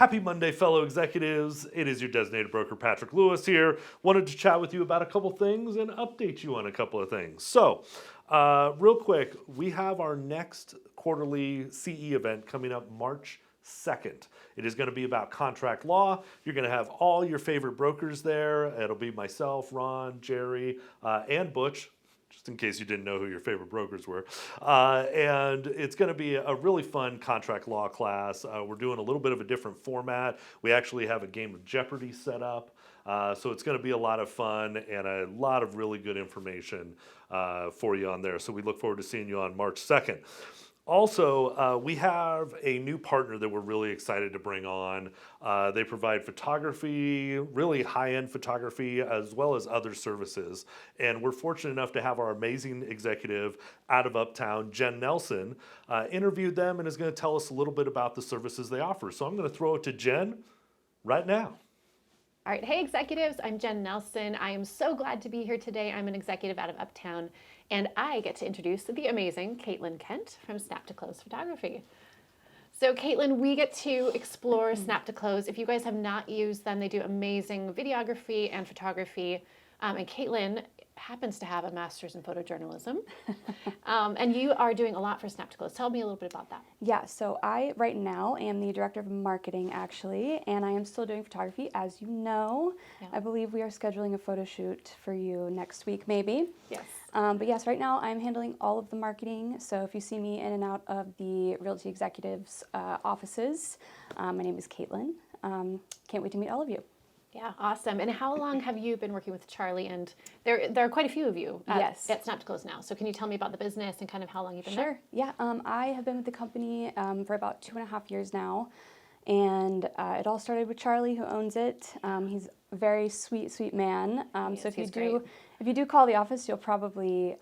Happy Monday, fellow executives. It is your designated broker, Patrick Lewis here. Wanted to chat with you about a couple things and update you on a couple of things. So, real quick, we have our next quarterly CE event coming up March 2nd. It is going to be about contract law. You're going to have all your favorite brokers there. It'll be myself, Ron, Jerry, and Butch, just in case you didn't know who your favorite brokers were. And it's going to be a really fun contract law class. We're doing a little bit of a different format. We actually have a game of Jeopardy set up. So it's going to be a lot of fun and a lot of really good information for you on there. So we look forward to seeing you on March 2nd. Also, we have a new partner that we're really excited to bring on. They provide photography, really high-end photography, as well as other services. And we're fortunate enough to have our amazing executive out of Uptown, Jen Nelson, interviewed them and is going to tell us a little bit about the services they offer. So I'm going to throw it to Jen right now. All right, hey executives, I'm Jen Nelson. I am so glad to be here today. I'm an executive out of Uptown, and I get to introduce the amazing Caitlin Kent from Snap to Close Photography. So Caitlin, we get to explore Snap to Close. If you guys have not used them, they do amazing videography and photography. And Caitlin happens to have a master's in photojournalism. And you are doing a lot for Snap to Close. Tell me a little bit about that. Yeah, so I right now am the director of marketing actually, and I am still doing photography, as you know. Yeah. I believe we are scheduling a photo shoot for you next week maybe. Yes. But yes, right now I'm handling all of the marketing. So if you see me in and out of the Realty Executives offices, my name is Caitlin. Can't wait to meet all of you. Yeah, awesome. And how long have you been working with Charlie? And there are quite a few of you at Snap to Close now. So can you tell me about the business and kind of how long you've been there? Sure. Yeah, I have been with the company for about 2.5 years now. And it all started with Charlie, who owns it. He's a very sweet man. So if you do call the office, you'll probably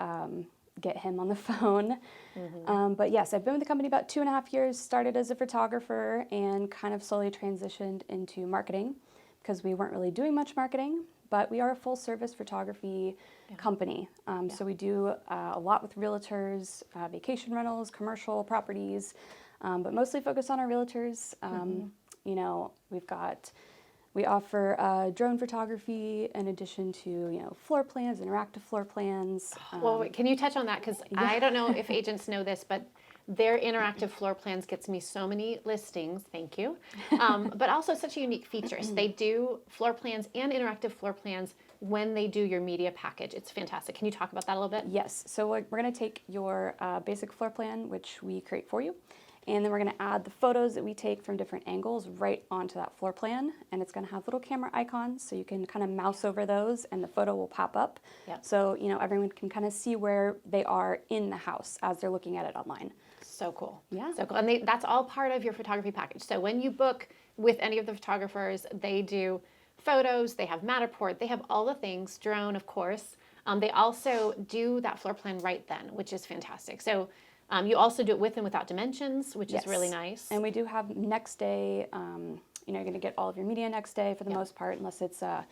get him on the phone. Mm-hmm. But yes, I've been with the company about 2.5 years, started as a photographer and kind of slowly transitioned into marketing, because we weren't really doing much marketing, but we are a full service photography company. So we do a lot with realtors, vacation rentals, commercial properties, but mostly focus on our realtors. You know, we offer drone photography in addition to, floor plans, interactive floor plans. Well, wait, can you touch on that? Because I don't know if agents know this, but their interactive floor plans gets me so many listings, thank you, but also such a unique feature. So they do floor plans and interactive floor plans when they do your media package. It's fantastic. Can you talk about that a little bit? Yes, so we're going to take your basic floor plan, which we create for you, and then we're going to add the photos that we take from different angles right onto that floor plan, and it's going to have little camera icons, so you can kind of mouse over those and the photo will pop up. Yep. So, everyone can kind of see where they are in the house as they're looking at it online. So cool. Yeah. So cool. And that's all part of your photography package. So when you book with any of the photographers, they do photos, they have Matterport, they have all the things, drone, of course. They also do that floor plan right then, which is fantastic. So you also do it with and without dimensions, which is really nice. And we do have next day, you're going to get all of your media next day for the most part, unless it's a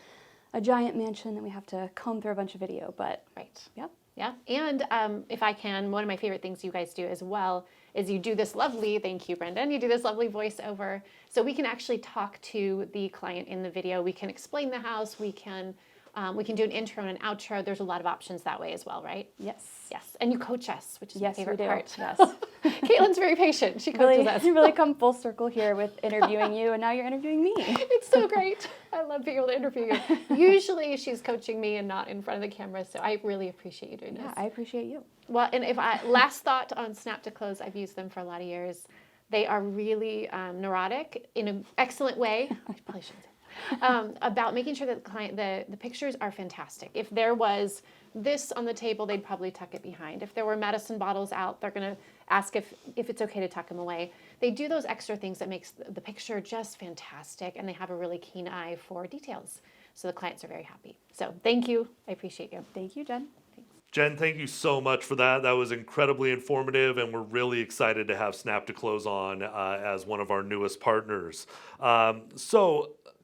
giant mansion that we have to comb through a bunch of video, but. Right. Yep. Yeah, and if I can, one of my favorite things you guys do as well is you do this lovely, thank you, Brendan, you do this lovely voiceover. So we can actually talk to the client in the video. We can explain the house. We can do an intro and an outro. There's a lot of options that way as well, right? Yes. Yes, and you coach us, which is my favorite part. Yes. Caitlin's very patient. She coaches us. You really come full circle here with interviewing you, and now you're interviewing me. It's so great. I love being able to interview you. Usually she's coaching me and not in front of the camera, so I really appreciate you doing this. Yeah, I appreciate you. Well, and last thought on Snap to Close, I've used them for a lot of years. They are really neurotic in an excellent way. I probably shouldn't say about making sure that the pictures are fantastic. If there was this on the table, they'd probably tuck it behind. If there were medicine bottles out, they're going to ask if it's okay to tuck them away. They do those extra things that makes the picture just fantastic, and they have a really keen eye for details. So the clients are very happy. So thank you. I appreciate you. Thank you, Jen. Thanks. Jen, thank you so much for that. That was incredibly informative, and we're really excited to have Snap to Close on as one of our newest partners.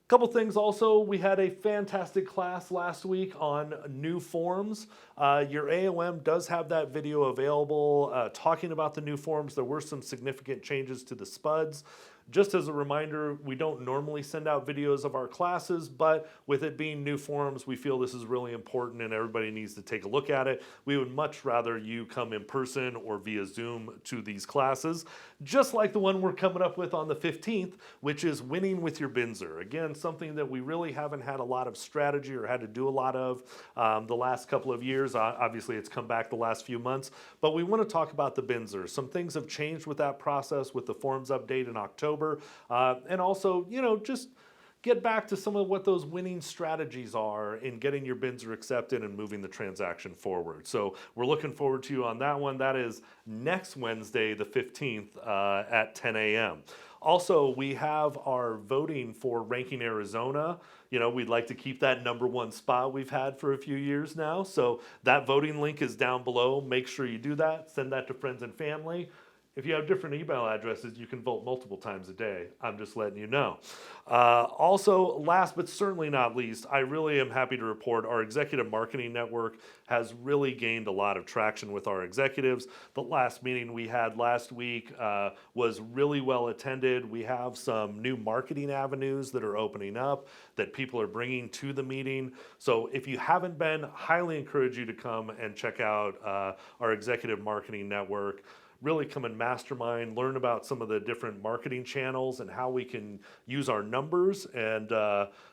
Couple things also, we had a fantastic class last week on new forms. Your AOM does have that video available talking about the new forms. There were some significant changes to the spuds. just as a reminder, we don't normally send out videos of our classes, but with it being new forums, we feel this is really important and everybody needs to take a look at it. We would much rather you come in person or via Zoom to these classes, just like the one we're coming up with on the 15th, which is winning with your BINSR. Again, something that we really haven't had a lot of strategy or had to do a lot of the last couple of years. Obviously, it's come back the last few months, but we want to talk about the BINSR. Some things have changed with that process with the forms update in October, and also, just get back to some of what those winning strategies are in getting your BINSR accepted and moving the transaction forward. So we're looking forward to you on that one. That is next Wednesday, the 15th at 10 a.m. Also, we have our voting for Ranking Arizona. We'd like to keep that #1 spot we've had for a few years now. So that voting link is down below. Make sure you do that. Send that to friends and family. If you have different email addresses, you can vote multiple times a day. I'm just letting you know. Also, last but certainly not least, I really am happy to report our executive marketing network has really gained a lot of traction with our executives. The last meeting we had last week was really well attended. We have some new marketing avenues that are opening up that people are bringing to the meeting. So if you haven't been, highly encourage you to come and check out our executive marketing network. Really come and mastermind, learn about some of the different marketing channels and how we can use our numbers and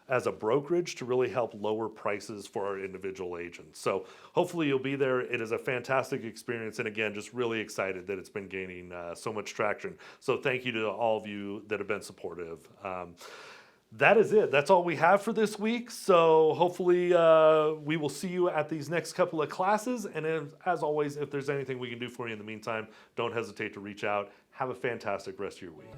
as a brokerage to really help lower prices for our individual agents. So hopefully you'll be there. It is a fantastic experience, and again, just really excited that it's been gaining so much traction. So thank you to all of you that have been supportive. That is it. That's all we have for this week. So hopefully we will see you at these next couple of classes. And as always, if there's anything we can do for you in the meantime, don't hesitate to reach out. Have a fantastic rest of your week.